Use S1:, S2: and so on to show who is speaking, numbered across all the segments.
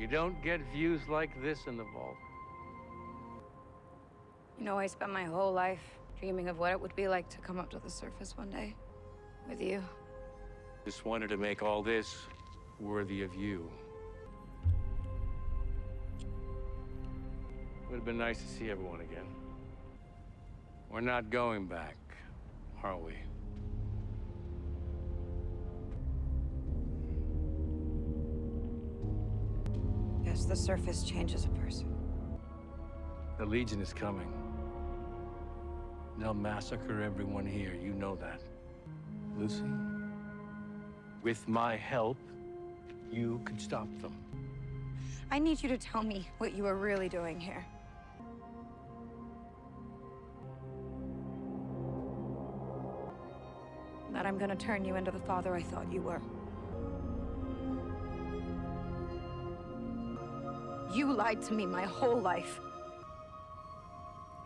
S1: You don't get views like this in the vault.
S2: You know, I spent my whole life dreaming of what it would be like to come up to the surface one day. With you.
S1: Just wanted to make all this worthy of you. Would have been nice to see everyone again. We're not going back, are we?
S2: Yes, the surface changes a person.
S1: The Legion is coming. They'll massacre everyone here, you know that. Lucy, with my help, you can stop them.
S2: I need you to tell me what you are really doing here. That I'm gonna turn you into the father I thought you were. You lied to me my whole life.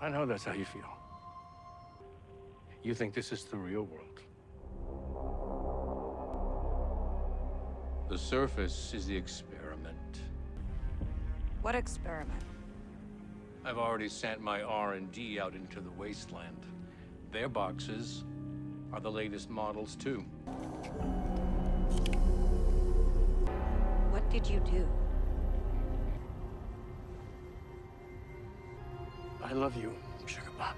S1: I know that's how you feel. You think this is the real world. The surface is the experiment.
S2: What experiment?
S1: I've already sent my R&D out into the wasteland. Their boxes are the latest models, too.
S2: What did you do?
S1: I love you, SUGARBOMB.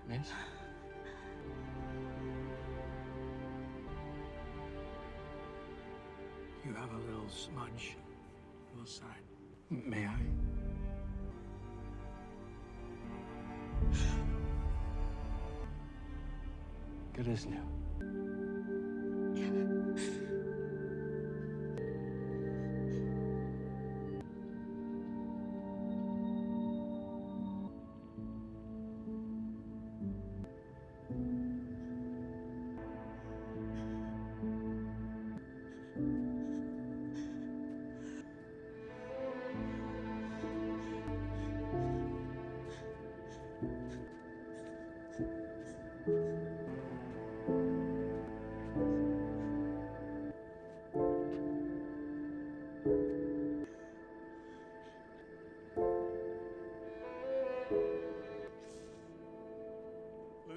S1: Miss? You have a little smudge on the side. May I? Good as new.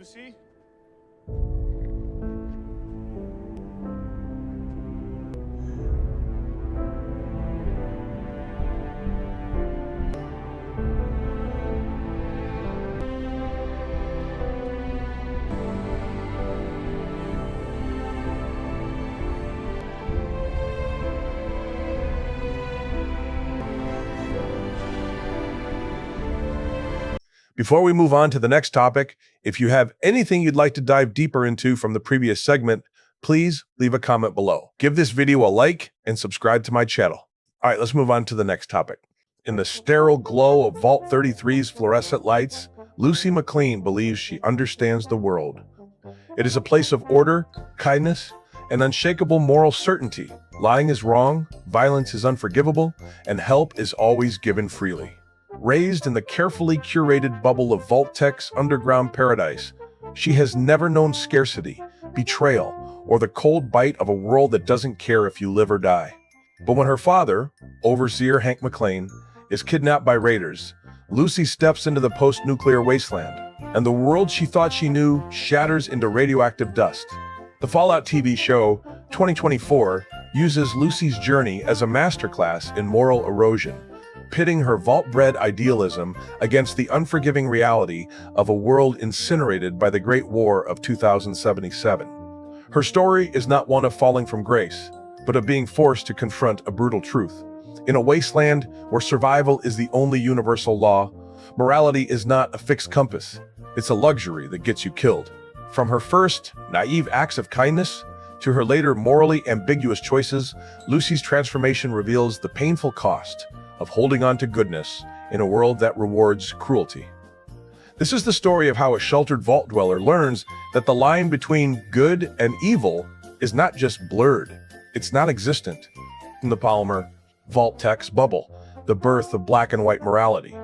S1: Lucy?
S3: Before we move on to the next topic, if you have anything you'd like to dive deeper into from the previous segment, please leave a comment below. Give this video a like and subscribe to my channel. All right, let's move on to the next topic. In the sterile glow of Vault 33's fluorescent lights, Lucy McLean believes she understands the world. It is a place of order, kindness, and unshakable moral certainty. Lying is wrong, violence is unforgivable, and help is always given freely. Raised in the carefully curated bubble of Vault-Tec's underground paradise, she has never known scarcity, betrayal, or the cold bite of a world that doesn't care if you live or die. But when her father, Overseer Hank McLean, is kidnapped by raiders, Lucy steps into the post-nuclear wasteland, and the world she thought she knew shatters into radioactive dust. The Fallout TV show, 2024, uses Lucy's journey as a masterclass in moral erosion, pitting her vault-bred idealism against the unforgiving reality of a world incinerated by the Great War of 2077. Her story is not one of falling from grace, but of being forced to confront a brutal truth. In a wasteland where survival is the only universal law, morality is not a fixed compass. It's a luxury that gets you killed. From her first naive acts of kindness to her later morally ambiguous choices, Lucy's transformation reveals the painful cost of holding on to goodness in a world that rewards cruelty. This is the story of how a sheltered vault dweller learns that the line between good and evil is not just blurred, it's non-existent. In the polymer, Vault-Tec's bubble, the birth of black and white morality.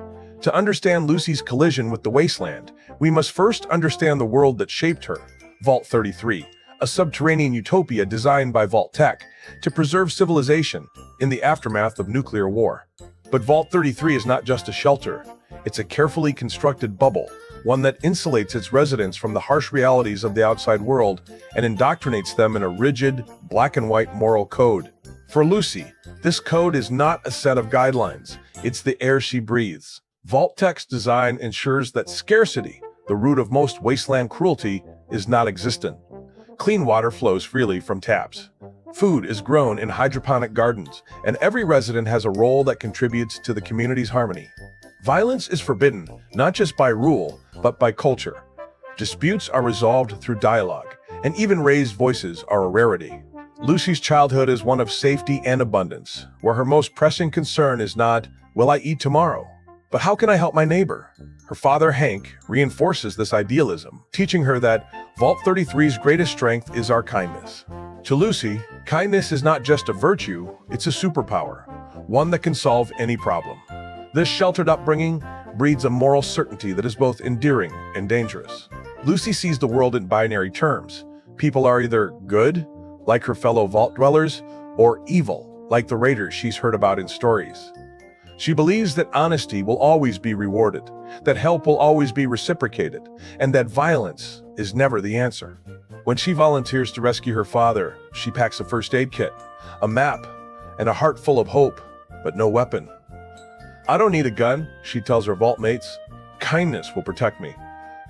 S3: To understand Lucy's collision with the wasteland, we must first understand the world that shaped her, Vault 33, a subterranean utopia designed by Vault-Tec to preserve civilization in the aftermath of nuclear war. But Vault 33 is not just a shelter, it's a carefully constructed bubble, one that insulates its residents from the harsh realities of the outside world and indoctrinates them in a rigid, black and white moral code. For Lucy, this code is not a set of guidelines, it's the air she breathes. Vault-Tec's design ensures that scarcity, the root of most wasteland cruelty, is not existent. Clean water flows freely from taps. Food is grown in hydroponic gardens, and every resident has a role that contributes to the community's harmony. Violence is forbidden, not just by rule, but by culture. Disputes are resolved through dialogue, and even raised voices are a rarity. Lucy's childhood is one of safety and abundance, where her most pressing concern is not, will I eat tomorrow? But how can I help my neighbor? Her father, Hank, reinforces this idealism, teaching her that Vault 33's greatest strength is our kindness. To Lucy, kindness is not just a virtue, it's a superpower, one that can solve any problem. This sheltered upbringing breeds a moral certainty that is both endearing and dangerous. Lucy sees the world in binary terms. People are either good, like her fellow vault dwellers, or evil, like the raiders she's heard about in stories. She believes that honesty will always be rewarded, that help will always be reciprocated, and that violence is never the answer. When she volunteers to rescue her father, she packs a first aid kit, a map, and a heart full of hope, but no weapon. I don't need a gun, she tells her vault mates. Kindness will protect me.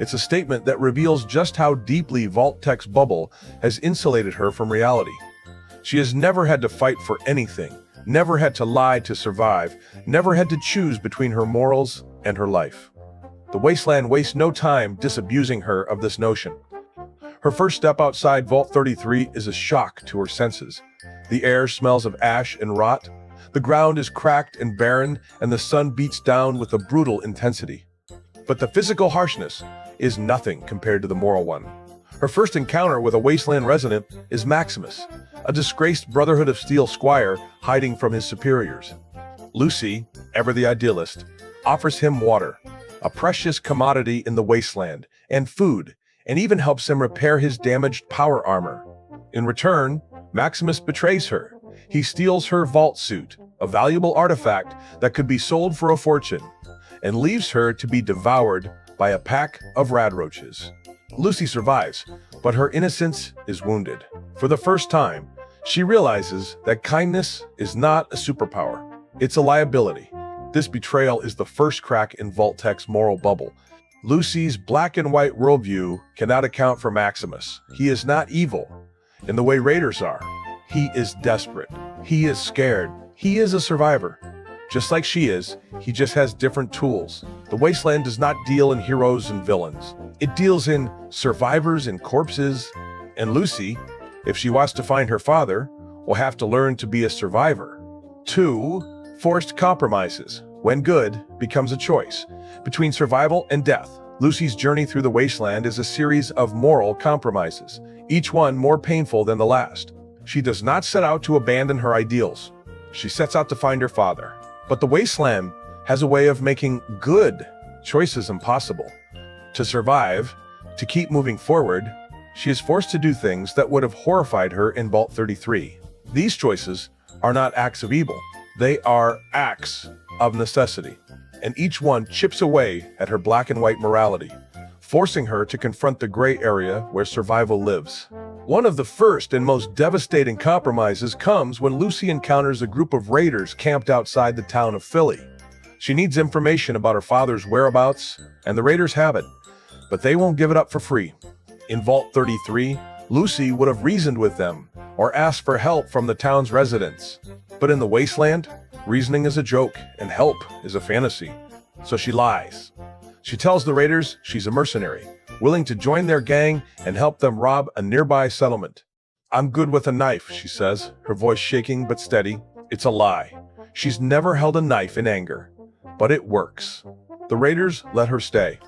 S3: It's a statement that reveals just how deeply Vault-Tec's bubble has insulated her from reality. She has never had to fight for anything, never had to lie to survive, never had to choose between her morals and her life. The wasteland wastes no time disabusing her of this notion. Her first step outside Vault 33 is a shock to her senses. The air smells of ash and rot. The ground is cracked and barren, and the sun beats down with a brutal intensity. But the physical harshness is nothing compared to the moral one. Her first encounter with a wasteland resident is Maximus, a disgraced Brotherhood of Steel squire hiding from his superiors. Lucy, ever the idealist, offers him water, a precious commodity in the wasteland, and food, and even helps him repair his damaged power armor. In return, Maximus betrays her. He steals her vault suit, a valuable artifact that could be sold for a fortune, and leaves her to be devoured by a pack of radroaches. Lucy survives, but her innocence is wounded. For the first time, she realizes that kindness is not a superpower, it's a liability. This betrayal is the first crack in Vault-Tec's moral bubble. Lucy's black and white worldview cannot account for Maximus. He is not evil in the way raiders are. He is desperate. He is scared. He is a survivor. Just like she is, he just has different tools. The wasteland does not deal in heroes and villains. It deals in survivors and corpses. And Lucy, if she wants to find her father, will have to learn to be a survivor. 2. Forced compromises. When good becomes a choice between survival and death. Lucy's journey through the wasteland is a series of moral compromises, each one more painful than the last. She does not set out to abandon her ideals. She sets out to find her father. But the wasteland has a way of making good choices impossible. To survive, to keep moving forward, she is forced to do things that would have horrified her in Vault 33. These choices are not acts of evil. They are acts of necessity. And each one chips away at her black and white morality, forcing her to confront the gray area where survival lives. One of the first and most devastating compromises comes when Lucy encounters a group of raiders camped outside the town of Philly. She needs information about her father's whereabouts, and the raiders have it, but they won't give it up for free. In Vault 33, Lucy would have reasoned with them or asked for help from the town's residents. But in the wasteland, reasoning is a joke and help is a fantasy. So she lies. She tells the raiders she's a mercenary, willing to join their gang and help them rob a nearby settlement. I'm good with a knife, she says, her voice shaking but steady. It's a lie. She's never held a knife in anger, but it works. The raiders let her stay.